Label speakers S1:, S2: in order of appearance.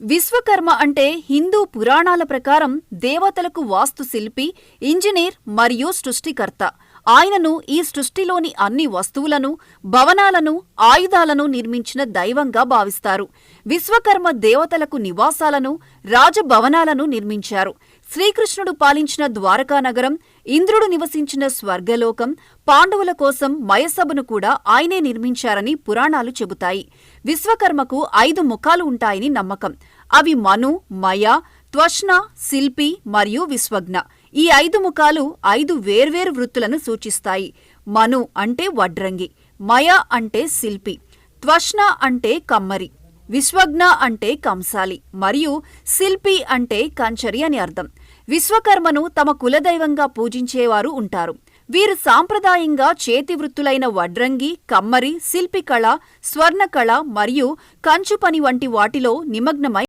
S1: విశ్వకర్మ అంటే హిందూ పురాణాల ప్రకారం దేవతలకు వాస్తుశిల్పి, ఇంజనీర్ మరియు సృష్టికర్త. ఆయనను ఈ సృష్టిలోని అన్ని వస్తువులను, భవనాలను, ఆయుధాలను నిర్మించిన దైవంగా భావిస్తారు. విశ్వకర్మ దేవతలకు నివాసాలను, రాజభవనాలను నిర్మించారు. శ్రీకృష్ణుడు పాలించిన ద్వారకానగరం, ఇంద్రుడు నివసించిన స్వర్గలోకం, పాండవుల కోసం మయసభను కూడా ఆయనే నిర్మించారని పురాణాలు చెబుతాయి. విశ్వకర్మకు 5 ముఖాలు ఉంటాయని నమ్మకం. అవి మను, మయ, త్వష్ణ, శిల్పి మరియు విశ్వజ్ఞ. ఈ 5 ముఖాలు 5 వేర్వేరు వృత్తులను సూచిస్తాయి. మను అంటే వడ్రంగి, మయ అంటే శిల్పి, త్వష్ణ అంటే కమ్మరి, విశ్వజ్ఞ అంటే కంసాలి మరియు శిల్పి అంటే కంచరి అని అర్థం. విశ్వకర్మను తమ కులదైవంగా పూజించేవారు ఉంటారు. వీరు సాంప్రదాయంగా చేతివృత్తులైన వడ్రంగి, కమ్మరి, శిల్పికళ, స్వర్ణకళ మరియు కంచు పని వంటి వాటిలో నిమగ్నమై